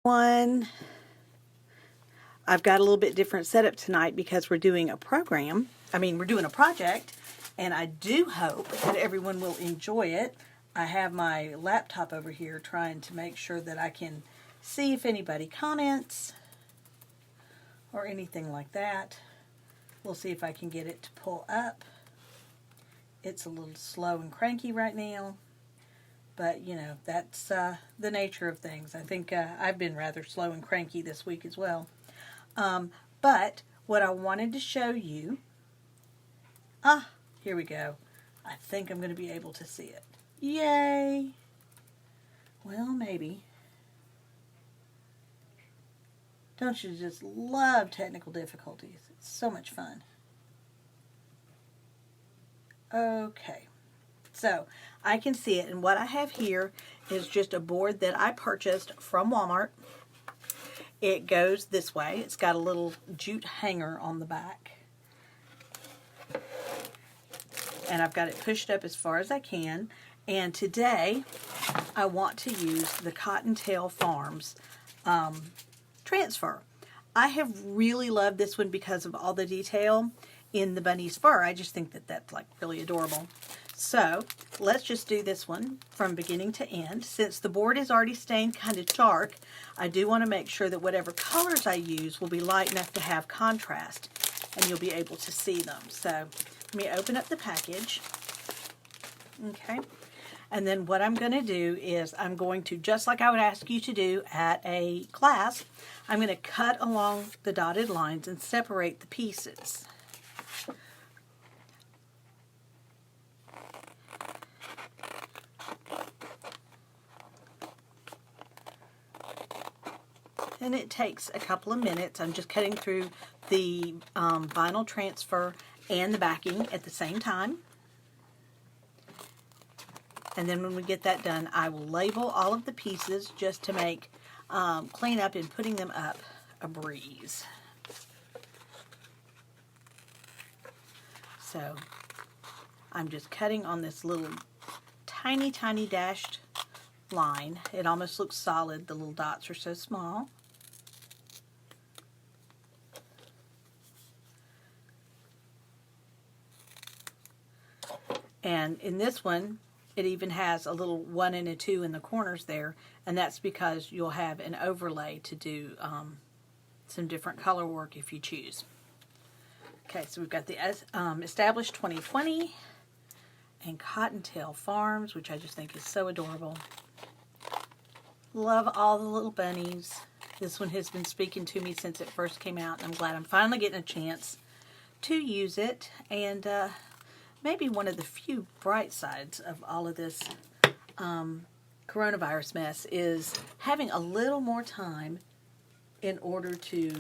One, I've got a little bit different setup tonight because we're doing a program. We're doing a project, and I do hope that everyone will enjoy it. I have my laptop over here trying to make sure that I can see if anybody comments or anything like that. We'll see if I can get it to pull up. It's a little slow and cranky right now, but you know, that's the nature of things. I think I've been rather slow and cranky this week as well. But what I wanted to show you, here we go. I think I'm going to be able to see it. Yay! Well, maybe. Don't you just love technical difficulties? It's so much fun. Okay, so I can see it, and what I have here is just a board that I purchased from Walmart. It goes this way. It's got a little jute hanger on the back, and I've got it pushed up as far as I can. And today I want to use the Cottontail Farms transfer. I have really loved this one because of all the detail in the bunny's fur. I just think that that's like really adorable. So let's just do this one from beginning to end. Since the board is already stained kind of dark, I do want to make sure that whatever colors I use will be light enough to have contrast, and you'll be able to see them. So let me open up the package. Okay. And then what I'm going to do is I'm going to, just like I would ask you to do at a class, I'm going to cut along the dotted lines and separate the pieces. And it takes a couple of minutes. I'm just cutting through the vinyl transfer and the backing at the same time. And then when we get that done, I will label all of the pieces just to make cleanup and putting them up a breeze. So I'm just cutting on this little tiny dashed line. It almost looks solid. The little dots are so small. And in this one, it even has a little 1 and a 2 in the corners there, and that's because you'll have an overlay to do some different color work if you choose. Okay, so we've got the Established 2020 and Cottontail Farms, which I just think is so adorable. Love all the little bunnies. This one has been speaking to me since it first came out, and I'm glad I'm finally getting a chance to use it. And maybe one of the few bright sides of all of this coronavirus mess is having a little more time in order to,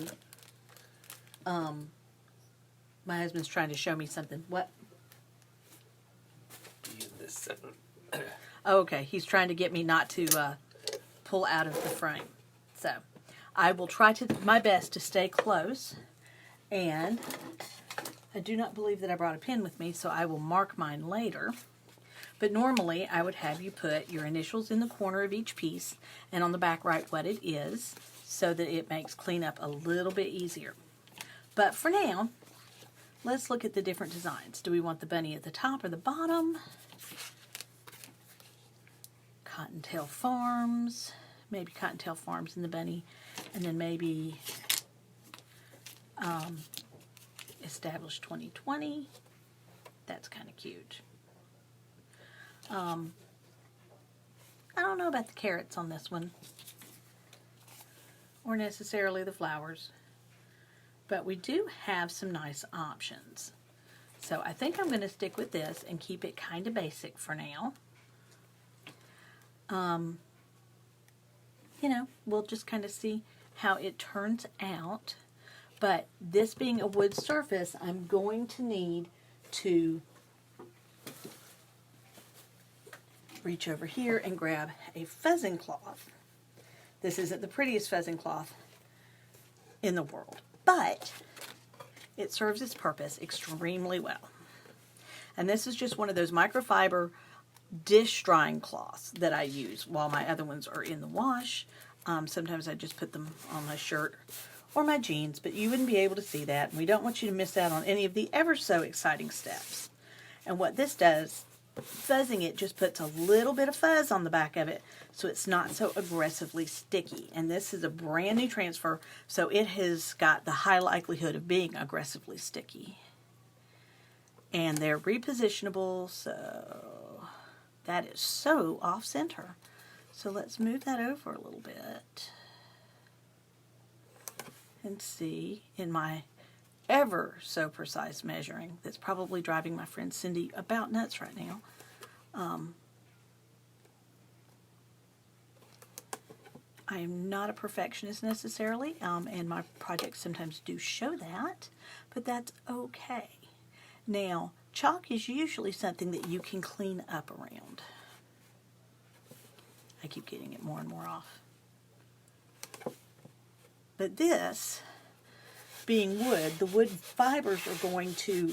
my husband's trying to show me something. What? Oh, okay, he's trying to get me not to pull out of the frame. So I will try my best to stay close, and I do not believe that I brought a pen with me, so I will mark mine later. But normally, I would have you put your initials in the corner of each piece, and on the back write what it is, so that it makes cleanup a little bit easier. But for now, let's look at the different designs. Do we want the bunny at the top or the bottom? Cottontail Farms, maybe Cottontail Farms and the bunny, and then maybe Established 2020. That's kind of cute. I don't know about the carrots on this one, or necessarily the flowers, but we do have some nice options. So I think I'm going to stick with this and keep it kind of basic for now. You know, we'll just kind of see how it turns out. But this being a wood surface, I'm going to need to reach over here and grab a fuzzing cloth. This isn't the prettiest fuzzing cloth in the world, but it serves its purpose extremely well. And this is just one of those microfiber dish drying cloths that I use while my other ones are in the wash. Sometimes I just put them on my shirt or my jeans, but you wouldn't be able to see that. And we don't want you to miss out on any of the ever so exciting steps. And what this does, fuzzing it just puts a little bit of fuzz on the back of it so it's not so aggressively sticky. And this is a brand new transfer, so it has got the high likelihood of being aggressively sticky. And they're repositionable, so that is so off center. So let's move that over a little bit and see in my ever so precise measuring that's probably driving my friend Cindy about nuts right now. I am not a perfectionist necessarily, and my projects sometimes do show that, but that's okay. Now, chalk is usually something that you can clean up around. I keep getting it more and more off. But this, being wood, the wood fibers are going to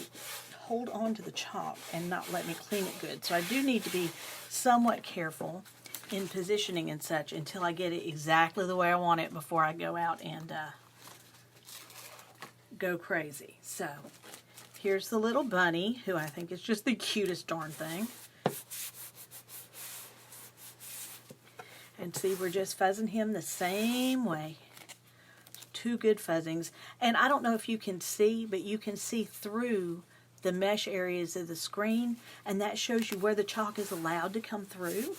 hold on to the chalk and not let me clean it good. So I do need to be somewhat careful in positioning and such until I get it exactly the way I want it before I go out and go crazy. So here's the little bunny, who I think is just the cutest darn thing. And see, we're just fuzzing him the same way. Two good fuzzings. And I don't know if you can see, but you can see through the mesh areas of the screen, and that shows you where the chalk is allowed to come through.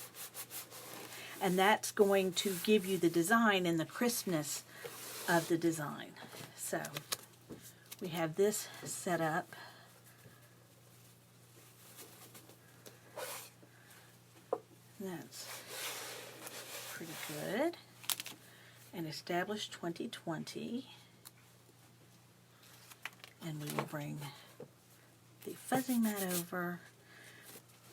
And that's going to give you the design and the crispness of the design. So we have this set up. That's pretty good. And establish 2020. And we will bring the fuzzing mat over.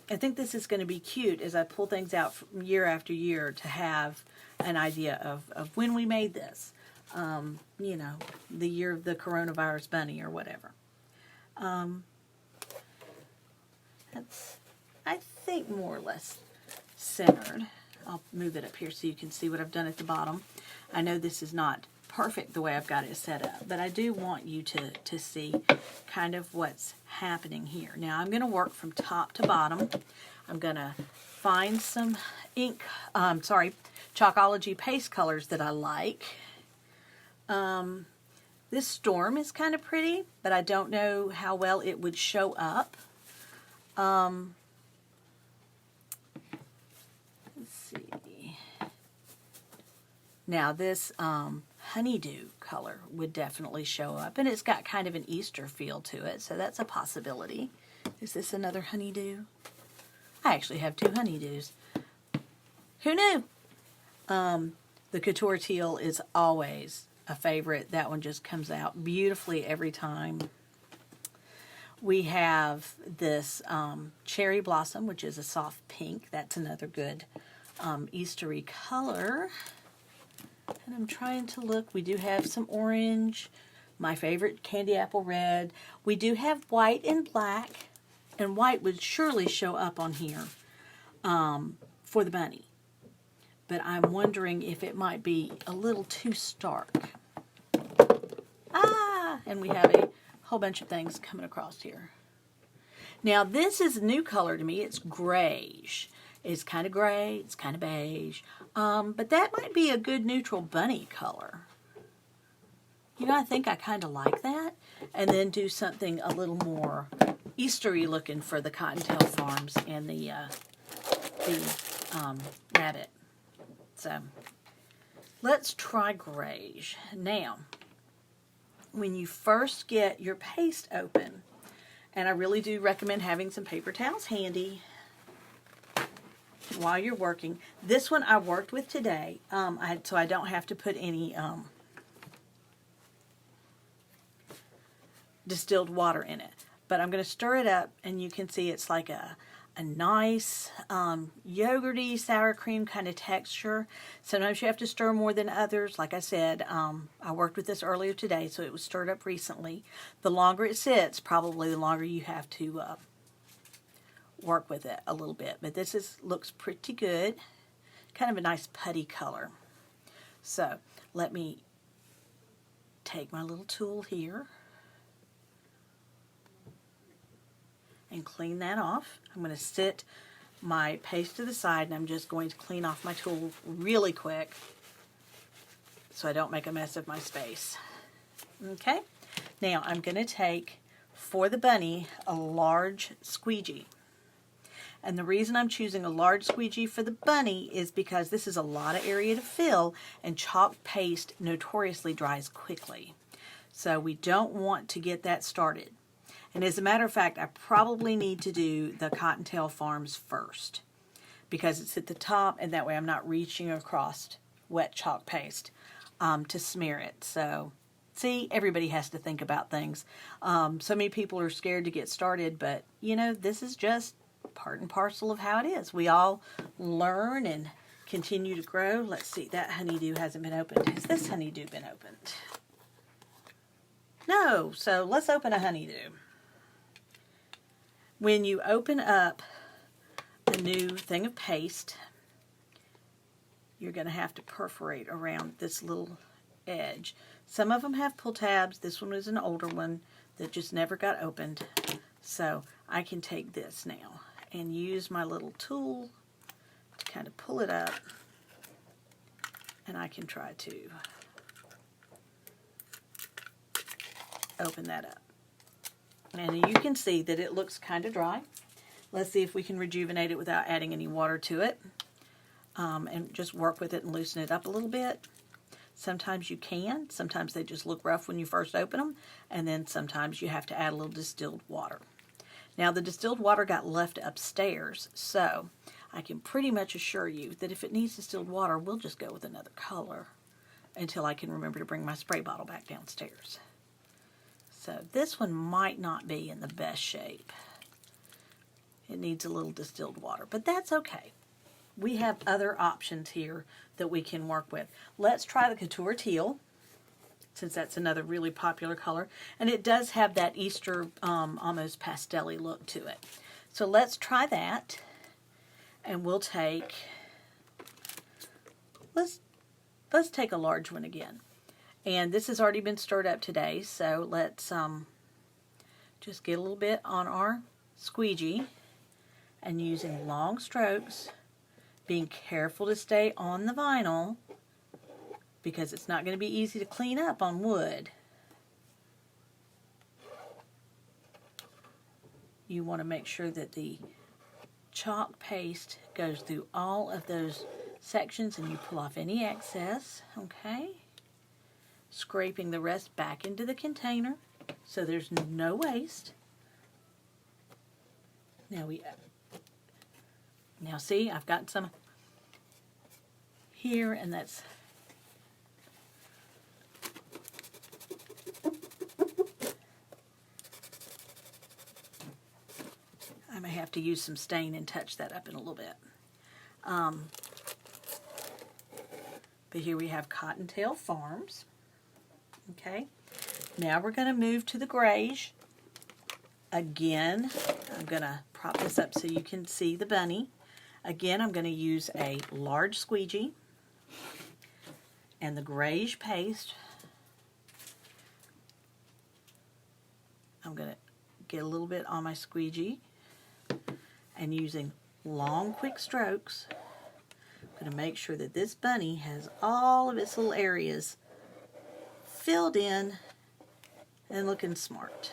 I think this is going to be cute as I pull things out from year after year to have an idea of when we made this. You know, the year of the coronavirus bunny or whatever. That's, I think, more or less centered. I'll move it up here so you can see what I've done at the bottom. I know this is not perfect the way I've got it set up, but I do want you to see kind of what's happening here. Now I'm going to work from top to bottom. I'm going to find some Chalkology paste colors that I like. This storm is kind of pretty, but I don't know how well it would show up. Let's see. Now this honeydew color would definitely show up, and it's got kind of an Easter feel to it, so that's a possibility. Is this another honeydew? I actually have two honeydews. Who knew? The Couture Teal is always a favorite. That one just comes out beautifully every time. We have this Cherry Blossom, which is a soft pink. That's another good Eastery color. And I'm trying to look. We do have some orange. My favorite, Candy Apple Red. We do have white and black. And white would surely show up on here for the bunny. But I'm wondering if it might be a little too stark. And we have a whole bunch of things coming across here. Now this is a new color to me. It's grayish. It's kind of gray. It's kind of beige. But that might be a good neutral bunny color. You know, I think I kind of like that. And then do something a little more Eastery looking for the Cottontail Farms and the rabbit. So let's try grayish. Now, when you first get your paste open, and I really do recommend having some paper towels handy while you're working. This one I worked with today, so I don't have to put any distilled water in it. But I'm going to stir it up, and you can see it's like a nice yogurty sour cream kind of texture. Sometimes you have to stir more than others. Like I said, I worked with this earlier today, so it was stirred up recently. The longer it sits, probably the longer you have to work with it a little bit. But this looks pretty good. Kind of a nice putty color. So let me take my little tool here and clean that off. I'm going to sit my paste to the side, and I'm just going to clean off my tool really quick so I don't make a mess of my space. Okay, now I'm going to take, for the bunny, a large squeegee. And the reason I'm choosing a large squeegee for the bunny is because this is a lot of area to fill, and chalk paste notoriously dries quickly. So we don't want to get that started. And as a matter of fact, I probably need to do the Cottontail Farms first because it's at the top, and that way I'm not reaching across wet chalk paste to smear it. So, see, everybody has to think about things. So many people are scared to get started, but, you know, this is just part and parcel of how it is. We all learn and continue to grow. Let's see, that honeydew hasn't been opened. Has this honeydew been opened? No, so let's open a honeydew. When you open up a new thing of paste, you're going to have to perforate around this little edge. Some of them have pull tabs. This one is an older one that just never got opened. So I can take this now and use my little tool to kind of pull it up, and I can try to open that up. And you can see that it looks kind of dry. Let's see if we can rejuvenate it without adding any water to it. And just work with it and loosen it up a little bit. Sometimes you can. Sometimes they just look rough when you first open them. And then sometimes you have to add a little distilled water. Now the distilled water got left upstairs, so I can pretty much assure you that if it needs distilled water, we'll just go with another color until I can remember to bring my spray bottle back downstairs. So this one might not be in the best shape. It needs a little distilled water, but that's okay. We have other options here that we can work with. Let's try the Couture Teal, since that's another really popular color. And it does have that Easter almost pastel-y look to it. So let's try that. And we'll take, let's take a large one again. And this has already been stirred up today, so let's just get a little bit on our squeegee and using long strokes, being careful to stay on the vinyl because it's not going to be easy to clean up on wood. You want to make sure that the chalk paste goes through all of those sections and you pull off any excess, okay? Scraping the rest back into the container so there's no waste. Now see, I've got some here, and that's I may have to use some stain and touch that up in a little bit. But here we have Cottontail Farms. Okay, now we're going to move to the grayish. Again, I'm going to prop this up so you can see the bunny. Again, I'm going to use a large squeegee and the grayish paste. I'm going to get a little bit on my squeegee and using long, quick strokes, I'm going to make sure that this bunny has all of its little areas filled in and looking smart.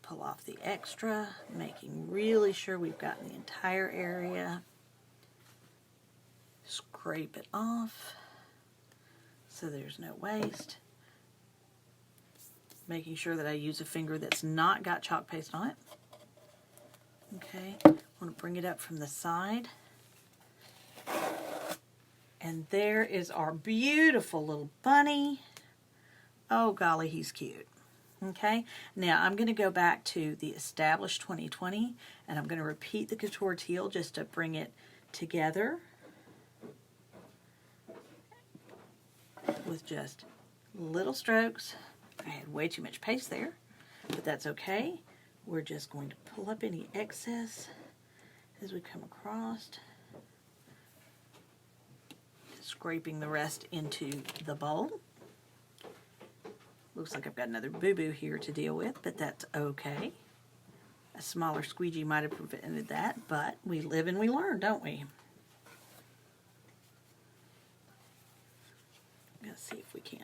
Pull off the extra, making really sure we've gotten the entire area. Scrape it off so there's no waste. Making sure that I use a finger that's not got chalk paste on it. Okay, I want to bring it up from the side. And there is our beautiful little bunny. Oh golly, he's cute. Okay, now I'm going to go back to the Established 2020 and I'm going to repeat the Couture Teal just to bring it together. with just little strokes. I had way too much paste there, but that's okay. We're just going to pull up any excess as we come across. Scraping the rest into the bowl. Looks like I've got another boo-boo here to deal with, but that's okay. A smaller squeegee might have prevented that, but we live and we learn, don't we? Let's see if we can't.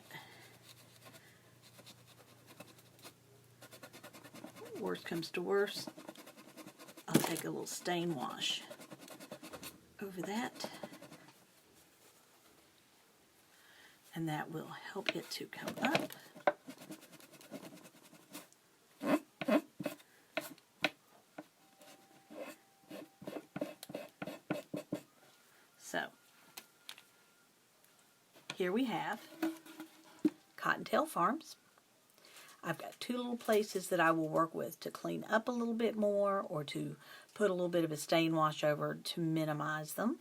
Worst comes to worst, I'll take a little stain wash over that. And that will help it to come up. So, here we have Cottontail Farms. I've got two little places that I will work with to clean up a little bit more or to put a little bit of a stain wash over to minimize them.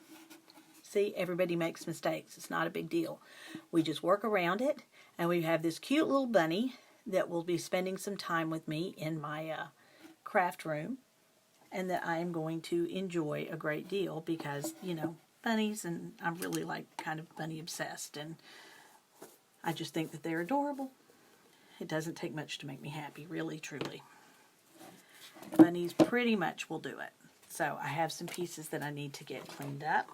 See, everybody makes mistakes. It's not a big deal. We just work around it, and we have this cute little bunny that will be spending some time with me in my craft room, and that I am going to enjoy a great deal because, you know, bunnies, and I'm really like kind of bunny obsessed, and I just think that they're adorable. It doesn't take much to make me happy, really, truly. Bunnies pretty much will do it. So I have some pieces that I need to get cleaned up.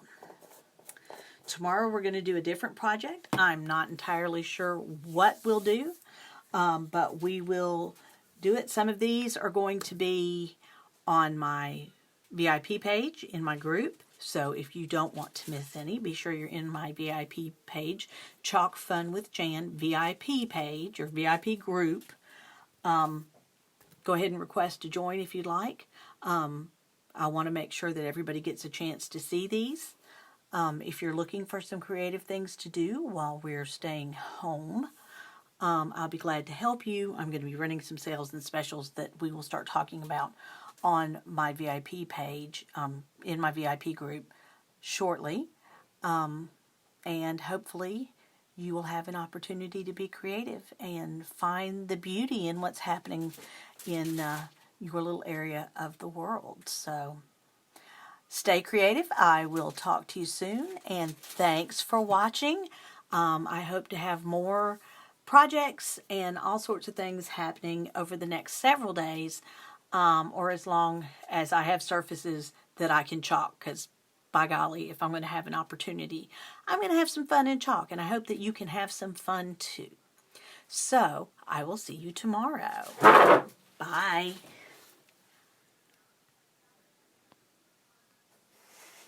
Tomorrow we're going to do a different project. I'm not entirely sure what we'll do, but we will do it. Some of these are going to be on my VIP page in my group. So if you don't want to miss any, be sure you're in my VIP page, Chalk Fun with Jan VIP page or VIP group. Go ahead and request to join if you'd like. I want to make sure that everybody gets a chance to see these. If you're looking for some creative things to do while we're staying home, I'll be glad to help you. I'm going to be running some sales and specials that we will start talking about on my VIP page, in my VIP group shortly. And hopefully you will have an opportunity to be creative and find the beauty in what's happening in your little area of the world. So stay creative. I will talk to you soon, and thanks for watching. I hope to have more projects and all sorts of things happening over the next several days, or as long as I have surfaces that I can chalk, because by golly, if I'm going to have an opportunity, I'm going to have some fun in chalk, and I hope that you can have some fun too. So, I will see you tomorrow. Bye.